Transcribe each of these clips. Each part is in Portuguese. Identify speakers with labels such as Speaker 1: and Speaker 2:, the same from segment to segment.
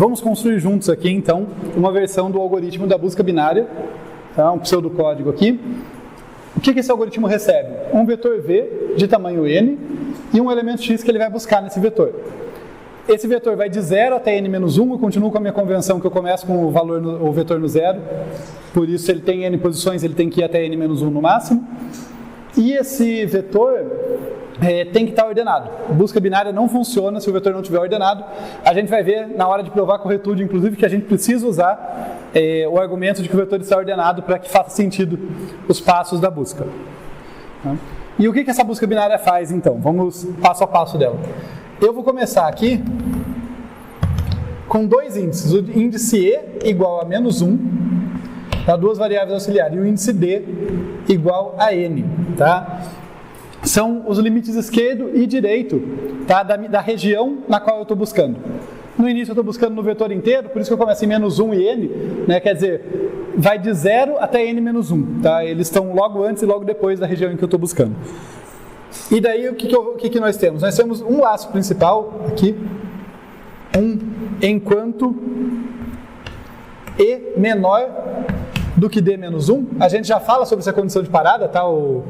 Speaker 1: Vamos construir juntos aqui, então, uma versão do algoritmo da busca binária, tá? Um pseudocódigo aqui. O que esse algoritmo recebe? Um vetor V de tamanho n e um elemento x que ele vai buscar nesse vetor. Esse vetor vai de 0 até n-1, eu continuo com a minha convenção que eu começo com o vetor no zero, por isso se ele tem n posições, ele tem que ir até n-1 no máximo. E esse vetor tem que estar ordenado. Busca binária não funciona se o vetor não estiver ordenado. A gente vai ver na hora de provar a corretude, inclusive, que a gente precisa usar o argumento de que o vetor está ordenado para que faça sentido os passos da busca. E o que essa busca binária faz, então? Vamos passo a passo dela. Eu vou começar aqui com dois índices. O índice E igual a -1, tá? Duas variáveis auxiliares. E o índice D igual a n. Tá? São os limites esquerdo e direito, tá? da região na qual eu estou buscando. No início eu estou buscando no vetor inteiro, por isso que eu começo em -1 e n, né? Quer dizer, vai de 0 até n-1. Tá? Eles estão logo antes e logo depois da região em que eu estou buscando. E daí o que nós temos? Nós temos um laço principal aqui, enquanto E menor do que D-1. A gente já fala sobre essa condição de parada, tá? O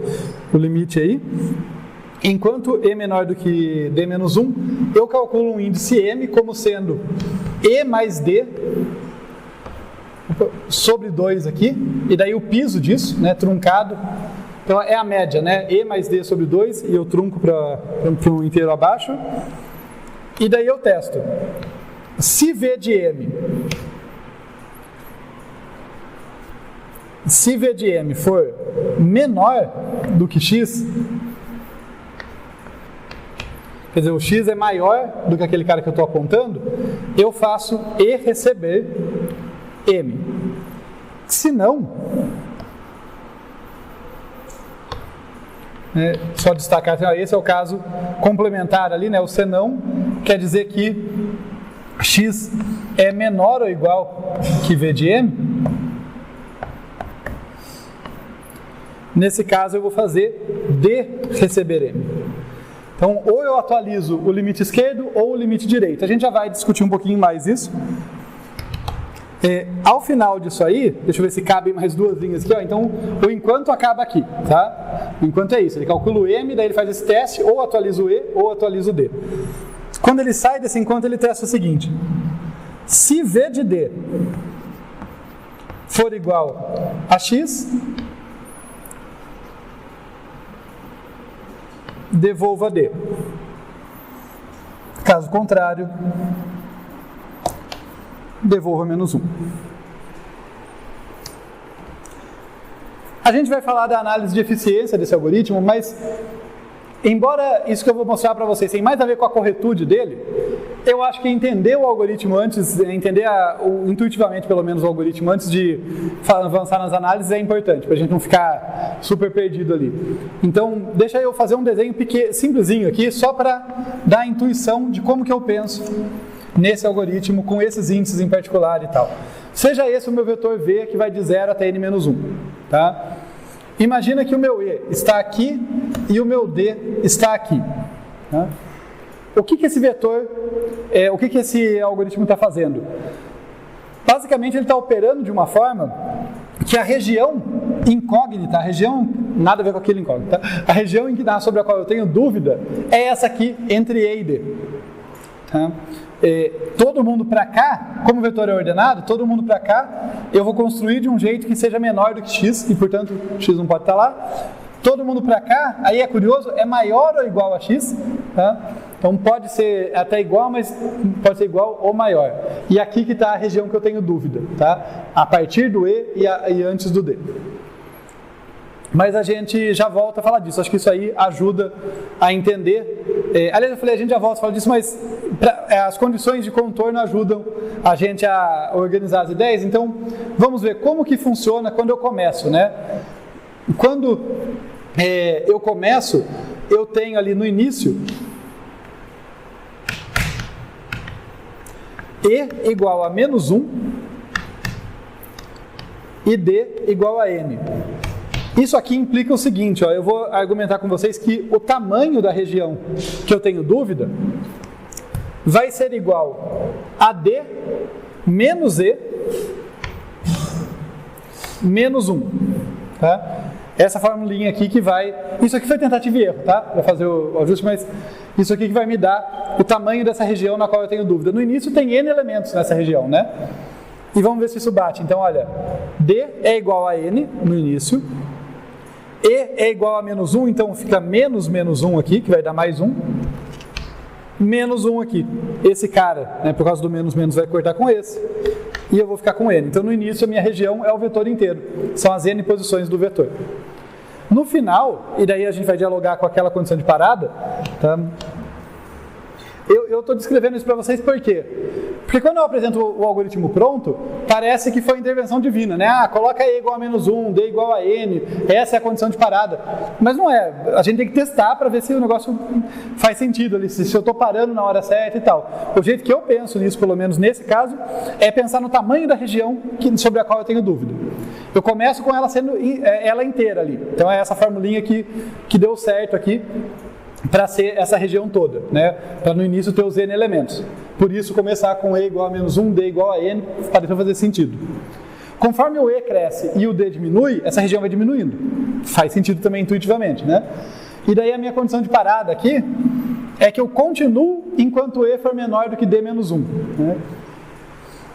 Speaker 1: limite aí. Enquanto E menor do que D-1, eu calculo um índice M como sendo E mais D sobre 2 aqui, e daí o piso disso, né, truncado. Então é a média, né? E mais D sobre 2, e eu trunco para um inteiro abaixo. E daí eu testo. Se V de M for menor do que X, quer dizer, o X é maior do que aquele cara que eu estou apontando, eu faço E receber M. Se não, só destacar, esse é o caso complementar ali, né? O senão quer dizer que X é menor ou igual que V de M. Nesse caso eu vou fazer D receber M. Então, ou eu atualizo o limite esquerdo ou o limite direito. A gente já vai discutir um pouquinho mais isso. Ao final disso aí, deixa eu ver se cabem mais duas linhas aqui, ó. Então o enquanto acaba aqui, tá? O enquanto é isso, ele calcula o M, daí ele faz esse teste, ou atualiza o E, ou atualiza o D. Quando ele sai desse enquanto, ele testa o seguinte: se V de D for igual a X, devolva D. Caso contrário, devolva -1. A gente vai falar da análise de eficiência desse algoritmo, mas embora isso que eu vou mostrar para vocês tenha mais a ver com a corretude dele, eu acho que entender o algoritmo antes, entender intuitivamente pelo menos o algoritmo antes de avançar nas análises é importante, para a gente não ficar super perdido ali. Então, deixa eu fazer um desenho simplesinho aqui, só para dar a intuição de como que eu penso nesse algoritmo, com esses índices em particular e tal. Seja esse o meu vetor V, que vai de 0 até n-1. Tá? Imagina que o meu E está aqui e o meu D está aqui. Tá? O que esse vetor, o que esse algoritmo está fazendo? Basicamente ele está operando de uma forma que a região incógnita, a região, nada a ver com aquele incógnito, tá? A região sobre a qual eu tenho dúvida é essa aqui, entre E e D. Tá? Todo mundo para cá, como o vetor é ordenado, todo mundo para cá, eu vou construir de um jeito que seja menor do que x, e portanto x não pode estar lá. Todo mundo para cá, aí é curioso, é maior ou igual a x, tá? Então pode ser até igual, mas pode ser igual ou maior. E aqui que está a região que eu tenho dúvida, tá? A partir do E e antes do D. Mas a gente já volta a falar disso, acho que isso aí ajuda a entender. Aliás, eu falei, a gente já volta a falar disso, mas as condições de contorno ajudam a gente a organizar as ideias. Então, vamos ver como que funciona quando eu começo, né? Quando eu começo, eu tenho ali no início E igual a -1 e D igual a N. Isso aqui implica o seguinte, ó, eu vou argumentar com vocês que o tamanho da região que eu tenho dúvida vai ser igual AD menos E menos 1. Tá? Essa formulinha aqui que vai... Isso aqui foi tentativa e erro, tá? Vou fazer o ajuste, mas isso aqui que vai me dar o tamanho dessa região na qual eu tenho dúvida. No início tem N elementos nessa região, né? E vamos ver se isso bate. Então, olha, D é igual a N no início. E é igual a menos 1, então fica menos 1 aqui, que vai dar mais 1. Menos 1 aqui. Esse cara, né, por causa do menos vai cortar com esse. E eu vou ficar com N. Então, no início, a minha região é o vetor inteiro. São as N posições do vetor. No final, e daí a gente vai dialogar com aquela condição de parada, tá? Eu estou descrevendo isso para vocês por quê? Porque quando eu apresento o algoritmo pronto, parece que foi intervenção divina, né? Ah, coloca E igual a menos 1, D igual a N, essa é a condição de parada. Mas não é, a gente tem que testar para ver se o negócio faz sentido ali, se eu estou parando na hora certa e tal. O jeito que eu penso nisso, pelo menos nesse caso, é pensar no tamanho da região sobre a qual eu tenho dúvida. Eu começo com ela sendo ela inteira ali. Então é essa formulinha que deu certo aqui, para ser essa região toda, né? Para no início ter os N elementos. Por isso começar com E igual a menos 1, D igual a N, parece fazer sentido. Conforme o E cresce e o D diminui, essa região vai diminuindo. Faz sentido também intuitivamente, né? E daí a minha condição de parada aqui é que eu continuo enquanto E for menor do que D menos 1. Né?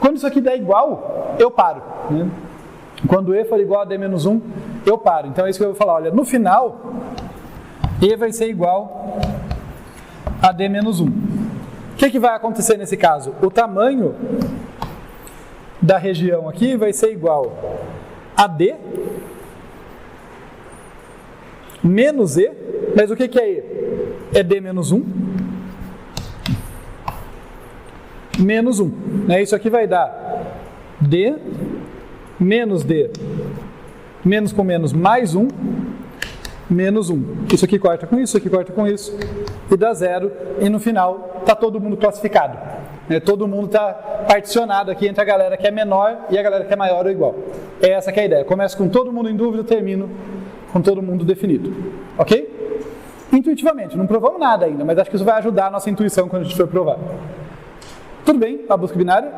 Speaker 1: Quando isso aqui der igual, eu paro. Né? Quando E for igual a D menos 1, eu paro. Então é isso que eu vou falar. Olha, no final... E vai ser igual a D menos 1. O que vai acontecer nesse caso? O tamanho da região aqui vai ser igual a D menos E, mas o que é E? É D menos 1 menos 1. Né? Isso aqui vai dar D menos menos com menos mais 1, menos 1. Isso aqui corta com isso aqui corta com isso, e dá 0, e no final está todo mundo classificado. Todo mundo está particionado aqui entre a galera que é menor e a galera que é maior ou igual. É essa que é a ideia. Começo com todo mundo em dúvida, termino com todo mundo definido. Ok? Intuitivamente, não provamos nada ainda, mas acho que isso vai ajudar a nossa intuição quando a gente for provar. Tudo bem, a busca binária.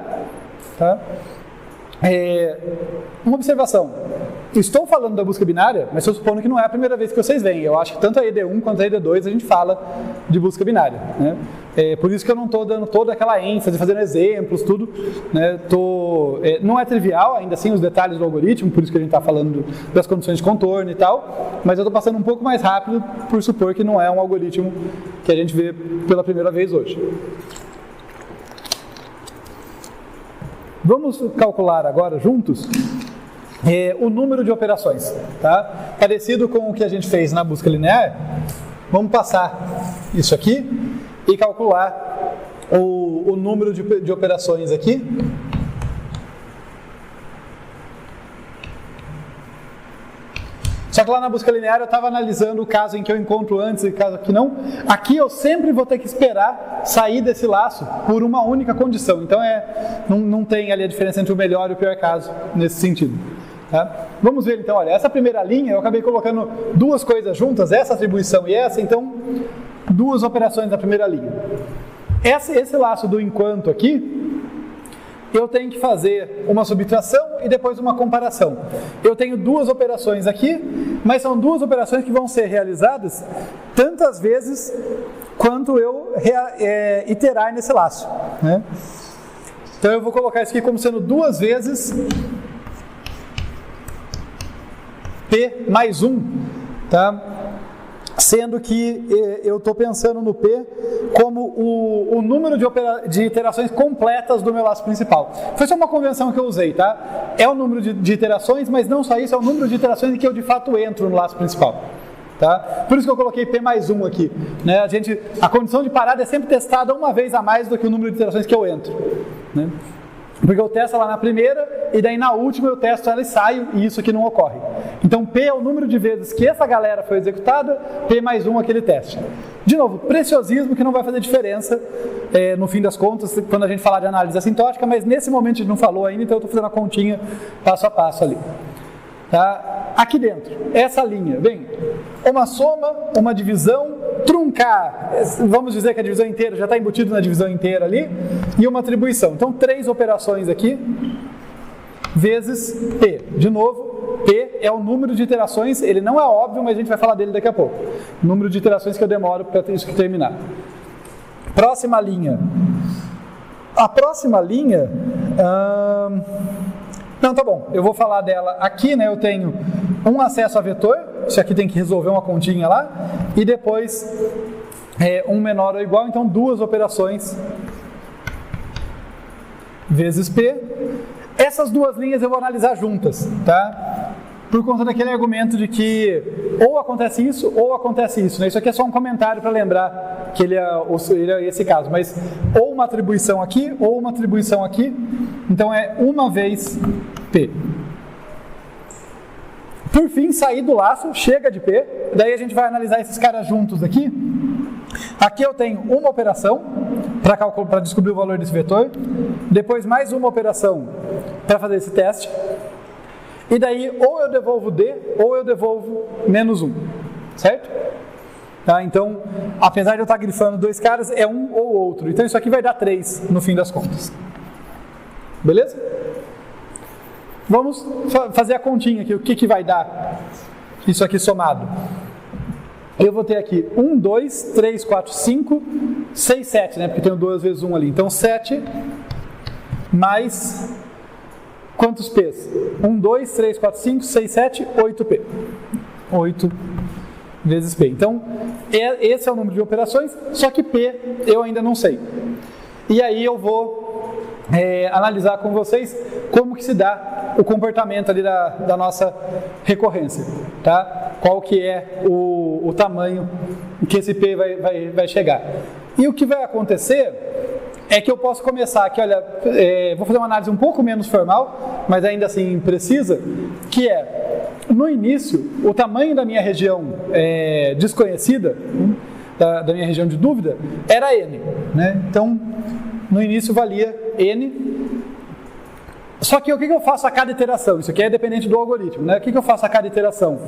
Speaker 1: Tá? Uma observação. Estou falando da busca binária, mas estou supondo que não é a primeira vez que vocês veem. Eu acho que tanto a ED1 quanto a ED2 a gente fala de busca binária. Né? Por isso que eu não estou dando toda aquela ênfase, fazendo exemplos, tudo. Né? Não é trivial, ainda assim, os detalhes do algoritmo, por isso que a gente está falando das condições de contorno e tal, mas eu estou passando um pouco mais rápido por supor que não é um algoritmo que a gente vê pela primeira vez hoje. Vamos calcular agora juntos o número de operações, tá? Parecido com o que a gente fez na busca linear, vamos passar isso aqui e calcular o número de operações aqui. Só que lá na busca linear eu estava analisando o caso em que eu encontro antes e o caso que não. Aqui eu sempre vou ter que esperar sair desse laço por uma única condição. Então não tem ali a diferença entre o melhor e o pior caso nesse sentido. Tá? Vamos ver então, olha, essa primeira linha eu acabei colocando duas coisas juntas, essa atribuição e essa, então duas operações na primeira linha. Esse laço do enquanto aqui, eu tenho que fazer uma subtração e depois uma comparação. Eu tenho duas operações aqui, mas são duas operações que vão ser realizadas tantas vezes quanto eu iterar nesse laço. Né? Então eu vou colocar isso aqui como sendo duas vezes P mais 1, tá? Sendo que eu estou pensando no P como o número de iterações completas do meu laço principal. Foi só uma convenção que eu usei, tá? É o número de iterações, mas não só isso, é o número de iterações em que eu de fato entro no laço principal. Tá? Por isso que eu coloquei P mais 1 aqui. Né? A condição de parada é sempre testada uma vez a mais do que o número de iterações que eu entro. Né? Porque eu testo ela na primeira, e daí na última eu testo ela e saio, e isso aqui não ocorre. Então P é o número de vezes que essa galera foi executada, P mais 1 aquele teste. De novo, preciosismo que não vai fazer diferença no fim das contas, quando a gente falar de análise assintótica, mas nesse momento a gente não falou ainda, então eu estou fazendo a continha passo a passo ali. Tá? Aqui dentro, essa linha, bem, uma soma, uma divisão truncar, vamos dizer que a divisão inteira já está embutido na divisão inteira ali, e uma atribuição. Então, 3 operações aqui, vezes P. De novo, P é o número de iterações, ele não é óbvio, mas a gente vai falar dele daqui a pouco. O número de iterações que eu demoro para isso que terminar. Próxima linha. A próxima linha... Não, tá bom, eu vou falar dela aqui, né? Eu tenho um acesso a vetor, isso aqui tem que resolver uma continha lá, e depois um menor ou igual, então 2 operações vezes P. Essas 2 linhas eu vou analisar juntas, tá? Por conta daquele argumento de que ou acontece isso, né? Isso aqui é só um comentário para lembrar que ele é esse caso, mas ou uma atribuição aqui, ou uma atribuição aqui, então é uma vez P. Por fim, sair do laço, chega de P, daí a gente vai analisar esses caras juntos aqui. Aqui eu tenho uma operação para descobrir o valor desse vetor, depois mais uma operação para fazer esse teste, e daí ou eu devolvo D ou eu devolvo menos 1, certo? Tá? Então, apesar de eu estar grifando 2 caras, é um ou outro, então isso aqui vai dar 3 no fim das contas. Beleza? Vamos fazer a continha aqui, o que vai dar isso aqui somado. Eu vou ter aqui 1, 2, 3, 4, 5, 6, 7, né? Porque tenho 2 vezes 1 ali. Então 7 mais quantos P's? 1, 2, 3, 4, 5, 6, 7, 8P. 8 vezes P. Então, esse é o número de operações, só que P eu ainda não sei. E aí eu vou analisar com vocês como que se dá o comportamento ali da nossa recorrência, tá? Qual que é o tamanho que esse P vai chegar. E o que vai acontecer é que eu posso começar aqui, olha, vou fazer uma análise um pouco menos formal, mas ainda assim precisa, que é, no início, o tamanho da minha região desconhecida, da minha região de dúvida, era N, né? Então, no início valia N. Só que o que eu faço a cada iteração? Isso aqui é dependente do algoritmo, né? O que eu faço a cada iteração?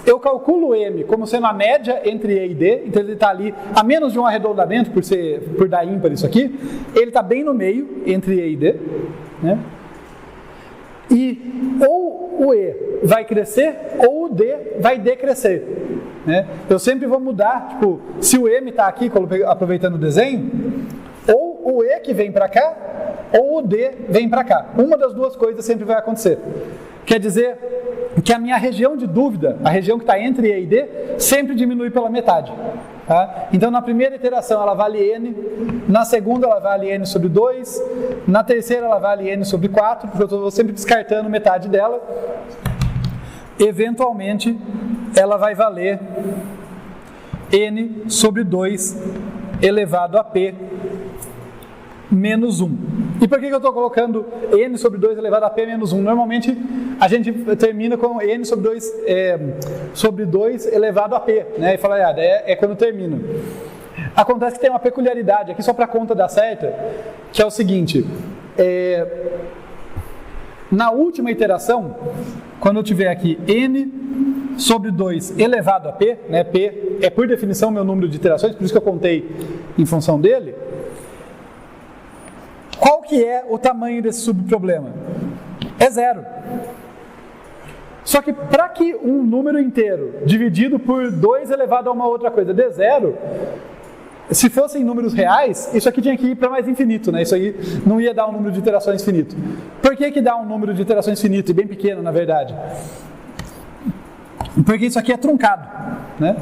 Speaker 1: Eu calculo M como sendo a média entre E e D, então ele está ali a menos de um arredondamento, por dar ímpar isso aqui, ele está bem no meio, entre E e D, né? E ou o E vai crescer, ou o D vai decrescer, né? Eu sempre vou mudar, tipo, se o M está aqui, aproveitando o desenho, ou o E que vem para cá, ou o D vem para cá. Uma das duas coisas sempre vai acontecer. Quer dizer que a minha região de dúvida, a região que está entre E e D, sempre diminui pela metade. Tá? Então, na primeira iteração ela vale N, na segunda ela vale N sobre 2, na terceira ela vale N sobre 4, porque eu estou sempre descartando metade dela. Eventualmente, ela vai valer N sobre 2 elevado a P menos 1. E por que eu estou colocando N sobre 2 elevado a P menos 1? Normalmente a gente termina com N sobre 2 elevado a P, né? E fala, é quando termina. Acontece que tem uma peculiaridade aqui, só para a conta dar certo, que é o seguinte, na última iteração, quando eu tiver aqui N sobre 2 elevado a P, né? P é por definição meu número de iterações, por isso que eu contei em função dele. Qual que é o tamanho desse subproblema? É 0. Só que para que um número inteiro dividido por 2 elevado a uma outra coisa dê 0, se fossem números reais, isso aqui tinha que ir para mais infinito, né? Isso aí não ia dar um número de iterações finito. Por que dá um número de iterações finito, e bem pequeno na verdade? Porque isso aqui é truncado, né?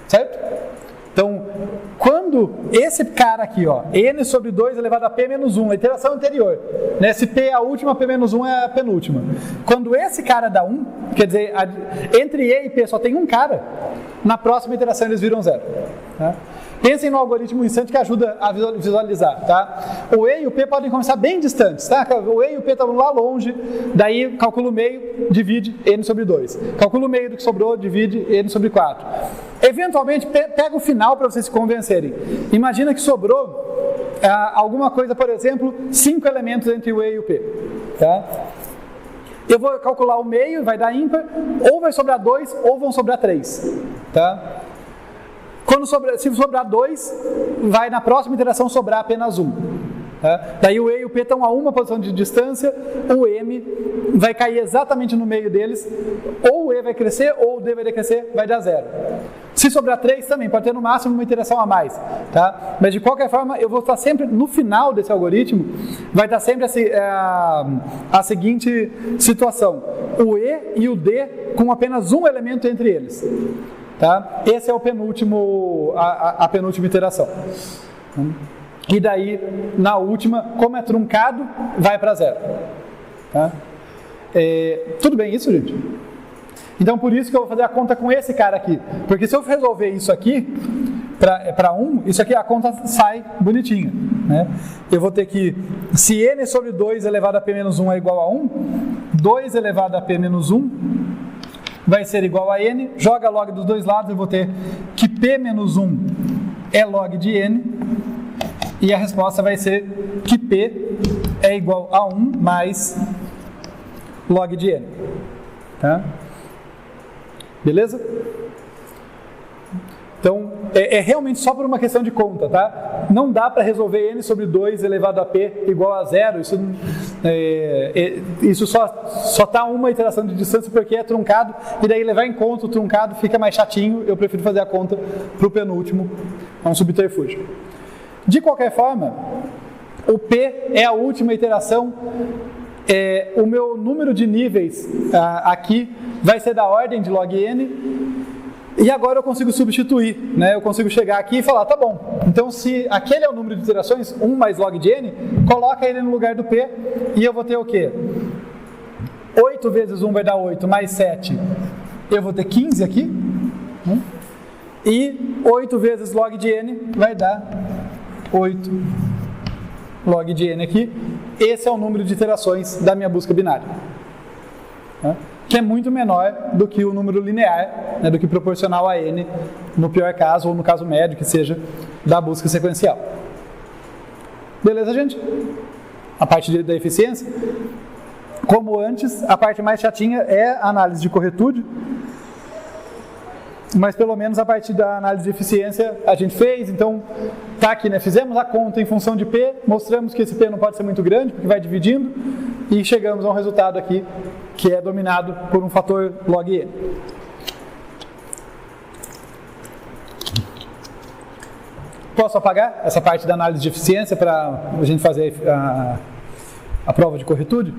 Speaker 1: Certo? Então, quando esse cara aqui, ó, N sobre 2 elevado a P menos 1, a iteração anterior, né, se P é a última, P menos 1 é a penúltima. Quando esse cara dá 1, quer dizer, entre E e P só tem um cara, na próxima iteração eles viram 0. Tá? Pensem no algoritmo instante que ajuda a visualizar, tá? O E e o P podem começar bem distantes, tá? O E e o P estão lá longe, daí calcula o meio, divide N sobre 2. Calcula o meio do que sobrou, divide N sobre 4. Eventualmente, pega o final para vocês se convencerem. Imagina que sobrou alguma coisa, por exemplo, 5 elementos entre o E e o P, tá? Eu vou calcular o meio, vai dar ímpar, ou vai sobrar 2, ou vão sobrar 3, tá? Se sobrar 2, vai na próxima iteração sobrar apenas 1. Daí o E e o P estão a uma posição de distância, o M vai cair exatamente no meio deles, ou o E vai crescer, ou o D vai decrescer, vai dar 0. Se sobrar 3 também, pode ter no máximo uma iteração a mais, tá? Mas de qualquer forma, eu vou estar sempre, no final desse algoritmo, vai estar sempre a seguinte situação: o E e o D com apenas um elemento entre eles, tá? Esse é o penúltimo, a penúltima iteração. E daí, na última, como é truncado, vai para 0. Tá? Tudo bem isso, gente? Então, por isso que eu vou fazer a conta com esse cara aqui. Porque se eu resolver isso aqui, para 1, isso aqui a conta sai bonitinha. Né? Eu vou ter que, se n sobre 2 elevado a p menos 1 é igual a 1, 2 elevado a p menos 1 vai ser igual a n, joga log dos dois lados, eu vou ter que p menos 1 é log de n, e a resposta vai ser que p é igual a 1 mais log de n. Tá? Beleza? Então, é realmente só por uma questão de conta, tá? Não dá para resolver n sobre 2 elevado a p igual a 0. Isso só está uma iteração de distância porque é truncado, e daí levar em conta o truncado fica mais chatinho. Eu prefiro fazer a conta para o penúltimo, é um subterfúgio. De qualquer forma, o p é a última iteração. O meu número de níveis aqui vai ser da ordem de log n, e agora eu consigo substituir, né? Eu consigo chegar aqui e falar, tá bom, então se aquele é o número de iterações, 1 mais log de n, coloca ele no lugar do p, e eu vou ter o quê? 8 vezes 1 vai dar 8, mais 7, eu vou ter 15 aqui, e 8 vezes log de n vai dar 8 log de n aqui. Esse é o número de iterações da minha busca binária, que é muito menor do que o número linear, né, do que proporcional a n, no pior caso, ou no caso médio, que seja da busca sequencial. Beleza, gente? A parte da eficiência. Como antes, a parte mais chatinha é a análise de corretude, mas pelo menos a partir da análise de eficiência a gente fez. Então tá aqui, né? Fizemos a conta em função de P, mostramos que esse P não pode ser muito grande, porque vai dividindo, e chegamos a um resultado aqui que é dominado por um fator log n. Posso apagar essa parte da análise de eficiência para a gente fazer a prova de corretude?